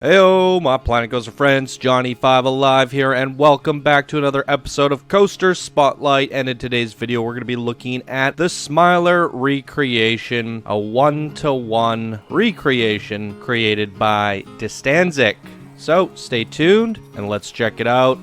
Heyo, my Planet Coaster friends, Johnny5 Alive here, and welcome back to another episode of Coaster Spotlight. And in today's video, we're going to be looking at the Smiler recreation, a one-to-one recreation created by Distantsic. So, stay tuned, and let's check it out.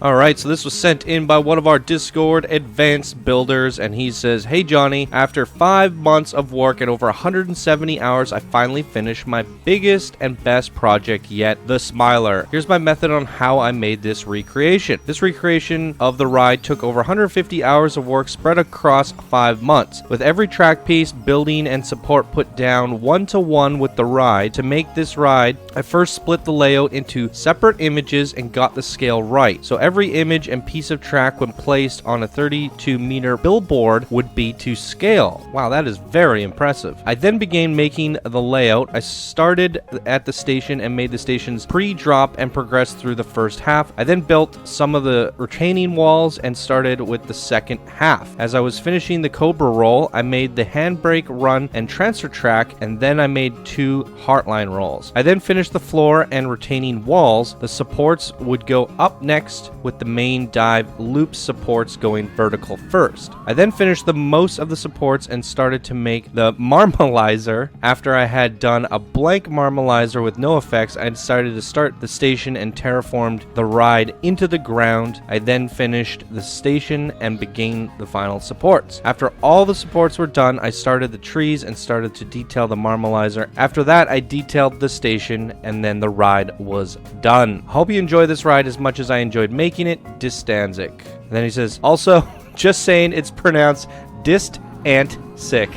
Alright, so this was sent in by one of our Discord advanced builders, and he says, "Hey Johnny, after 5 months of work and over 170 hours, I finally finished my biggest and best project yet, the Smiler. Here's my method on how I made this recreation. This recreation of the ride took over 150 hours of work spread across 5 months, with every track piece, building, and support put down one-to-one with the ride. To make this ride, I first split the layout into separate images and got the scale right. So every image and piece of track when placed on a 32-meter billboard would be to scale." Wow, that is very impressive. I then began making the layout. I started at the station and made the stations pre-drop and progressed through the first half. I then built some of the retaining walls and started with the second half. As I was finishing the Cobra roll, I made the handbrake run and transfer track, and then I made 2 heartline rolls. I then finished the floor and retaining walls. The supports would go up next, with the main dive loop supports going vertical first. I then finished the most of the supports and started to make the marmalizer. After I had done a blank marmalizer with no effects, I decided to start the station and terraformed the ride into the ground. I then finished the station and began the final supports. After all the supports were done, I started the trees and started to detail the marmalizer. After that, I detailed the station, and then the ride was done. Hope you enjoy this ride as much as I enjoyed making it, Distantsic." And then he says, "Also, just saying it's pronounced Distantsic.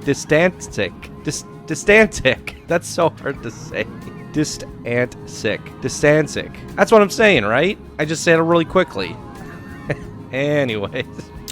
Distantsic. Distantsic. That's so hard to say. Distantsic. Distantsic. That's what I'm saying, right? I just said it really quickly." Anyways.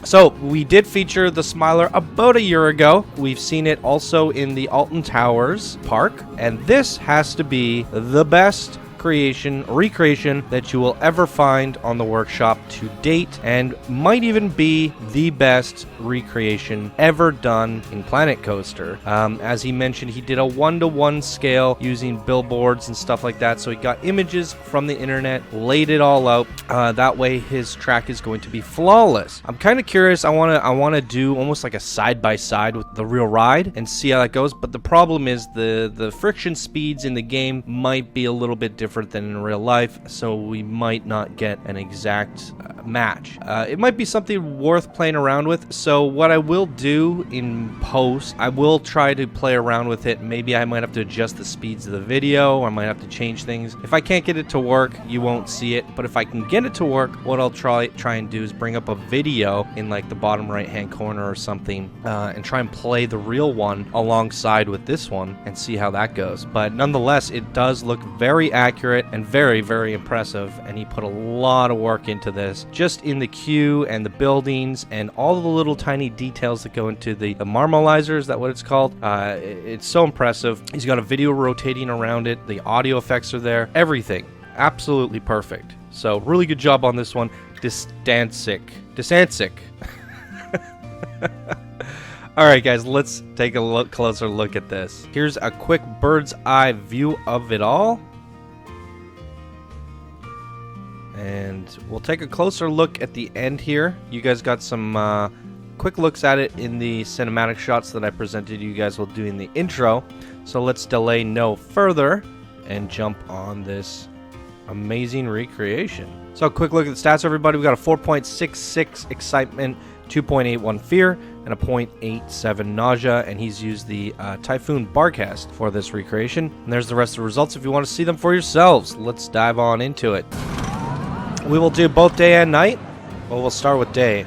So, we did feature the Smiler about a year ago. We've seen it also in the Alton Towers Park. And this has to be the best recreation that you will ever find on the workshop to date, and might even be the best recreation ever done in Planet Coaster. As he mentioned, he did a one-to-one scale using billboards and stuff like that, so he got images from the internet, laid it all out. That way his track is going to be flawless. I'm kind of curious. I want to do almost like a side-by-side with the real ride and see how that goes, but the problem is the friction speeds in the game might be a little bit different than in real life, so we might not get an exact match. It might be something worth playing around with, so what I will do in post, I will try to play around with it. Maybe I might have to adjust the speeds of the video, or I might have to change things. If I can't get it to work, you won't see it, but if I can get it to work, what I'll try and do is bring up a video in like the bottom right hand corner or something, and try and play the real one alongside with this one and see how that goes. But nonetheless, it does look very accurate and very, very impressive, and he put a lot of work into this, just in the queue and the buildings and all the little tiny details that go into the marmalizer. Is that what it's called? It's so impressive. He's got a video rotating around it, the audio effects are there, everything absolutely perfect. So really good job on this one, Distantsic. Alright guys, let's take a closer look at this. Here's a quick bird's eye view of it all. And we'll take a closer look at the end here. You guys got some quick looks at it in the cinematic shots that I presented you guys while doing the intro. So let's delay no further and jump on this amazing recreation. So quick look at the stats, everybody. We got a 4.66 excitement, 2.81 fear, and a 0.87 nausea, and he's used the Typhoon Barcast for this recreation. And there's the rest of the results if you want to see them for yourselves. Let's dive on into it. We will do both day and night. Well, we'll start with day.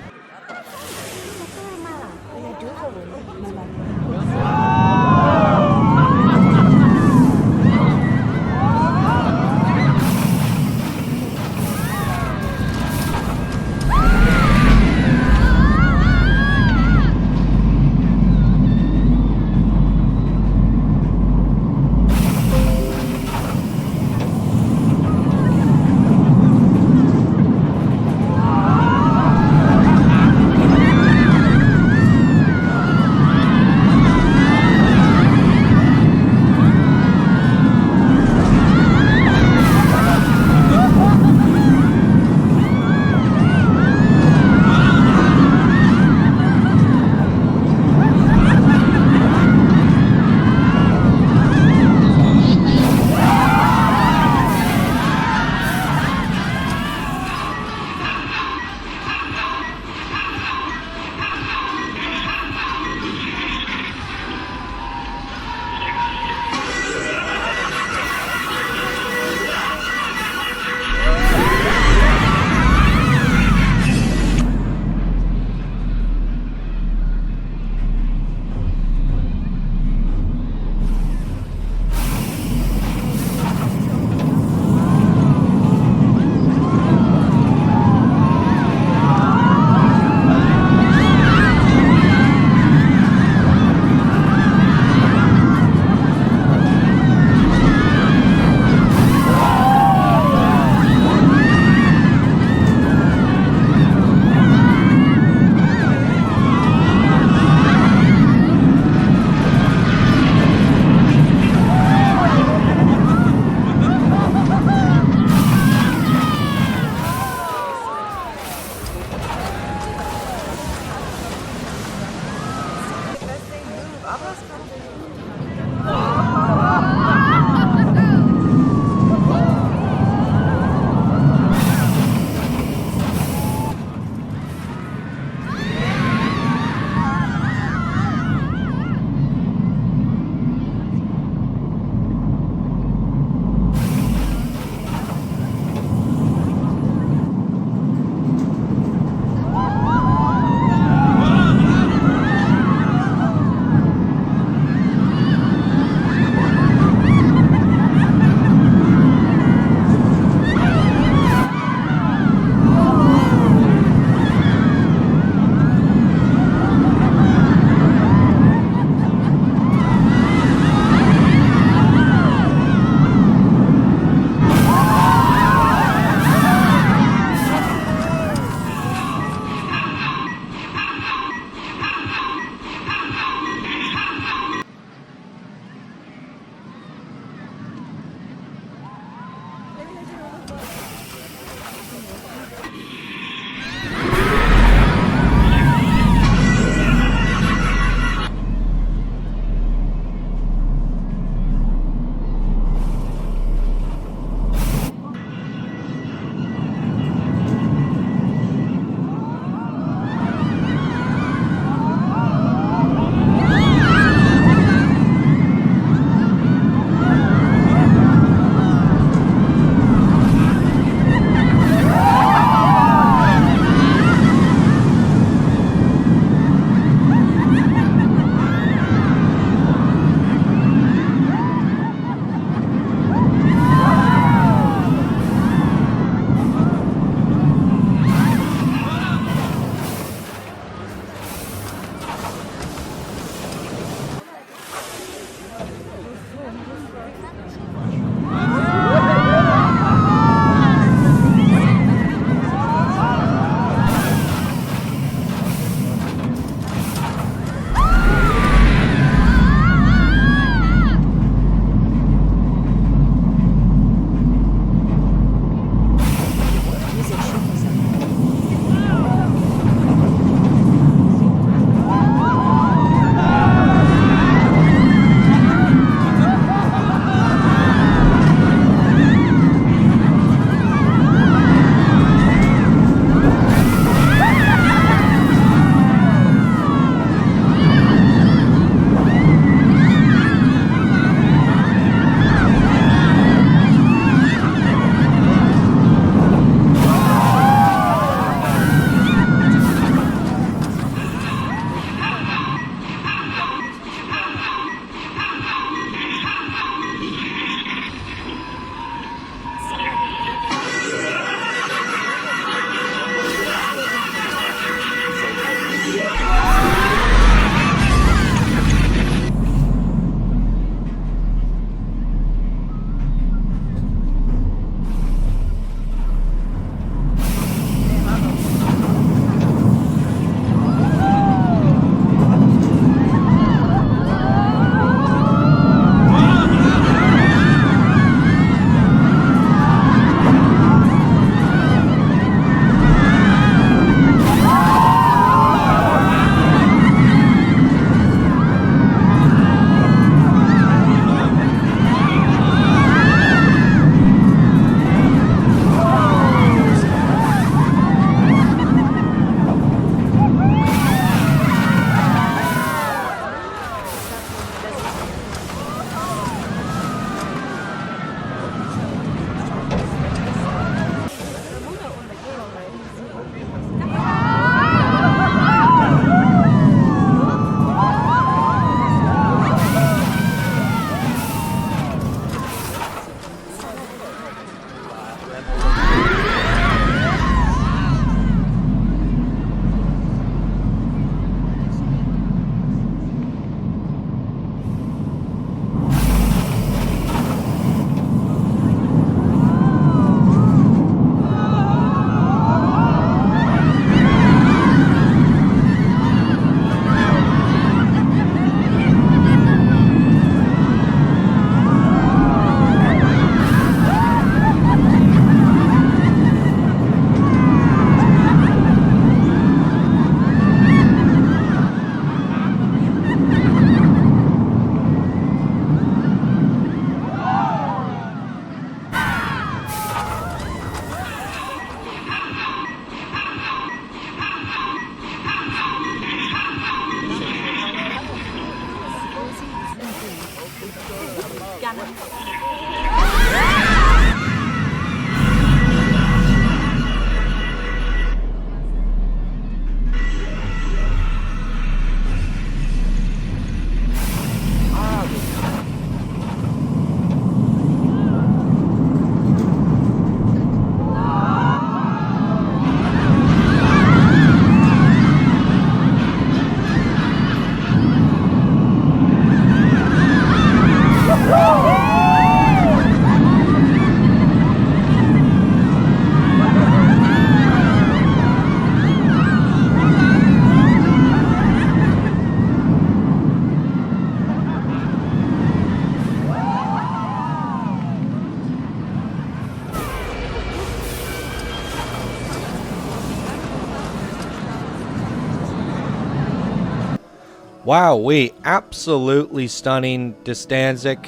Wow, wait, absolutely stunning Distantsic.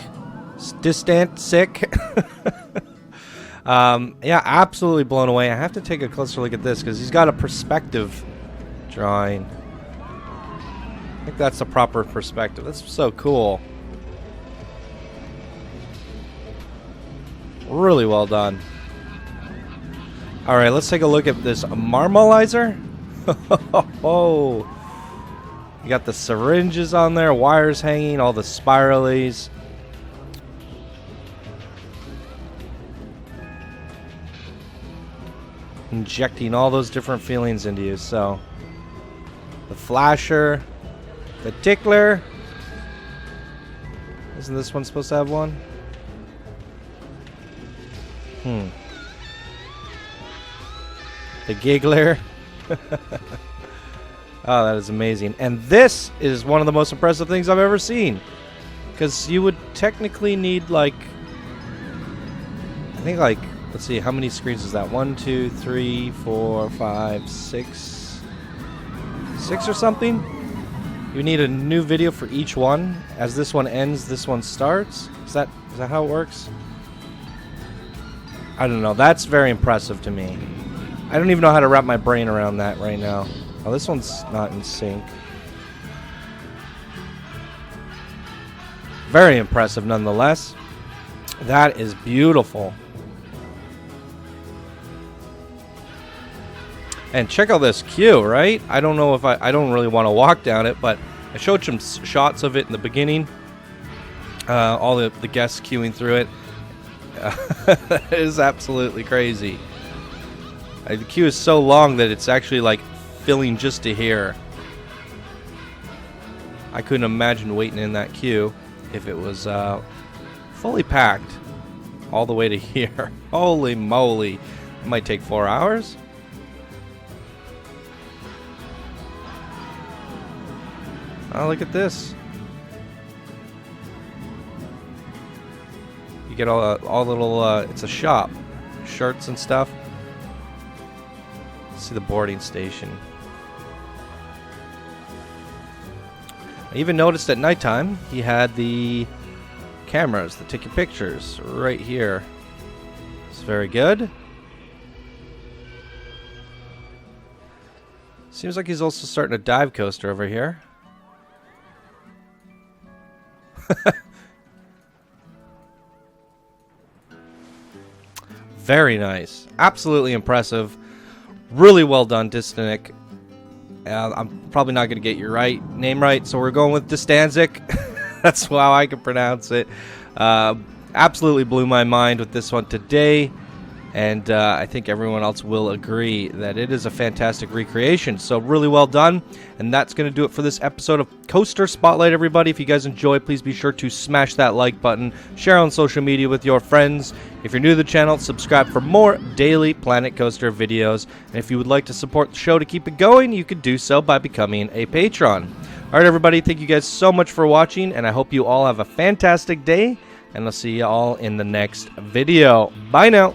Yeah, absolutely blown away. I have to take a closer look at this because he's got a perspective drawing. I think that's the proper perspective. That's so cool. Really well done. All right, let's take a look at this marmalizer. Oh. You got the syringes on there, wires hanging, all the spiralies. Injecting all those different feelings into you. So, the flasher, the tickler. Isn't this one supposed to have one? The giggler. Oh, that is amazing. And this is one of the most impressive things I've ever seen. Because you would technically need, like, I think, like, let's see, how many screens is that? 1, 2, 3, 4, 5, 6. 6 or something? You need a new video for each one. As this one ends, this one starts. Is that how it works? I don't know. That's very impressive to me. I don't even know how to wrap my brain around that right now. Oh, this one's not in sync. Very impressive nonetheless. That is beautiful. And check out this queue, right? I don't know if I don't really want to walk down it, but I showed some shots of it in the beginning. All the guests queuing through it. It is absolutely crazy. The queue is so long that it's actually like filling just to here. I couldn't imagine waiting in that queue if it was fully packed all the way to here. Holy moly. It might take 4 hours. Oh, look at this. You get all little, it's a shop. Shirts and stuff. See the boarding station. I even noticed at nighttime he had the cameras that take your pictures right here. It's very good. Seems like he's also starting a dive coaster over here. Very nice. Absolutely impressive. Really well done, Distantsic. I'm probably not going to get your name right, so we're going with Distantsic. That's how I can pronounce it. Absolutely blew my mind with this one today, and I think everyone else will agree that it is a fantastic recreation. So really well done, and that's going to do it for this episode of Coaster Spotlight, everybody. If you guys enjoy, please be sure to smash that like button, share on social media with your friends. If you're new to the channel, subscribe for more daily Planet Coaster videos. And if you would like to support the show to keep it going, you could do so by becoming a patron. All right, everybody, thank you guys so much for watching, and I hope you all have a fantastic day, and I'll see you all in the next video. Bye now.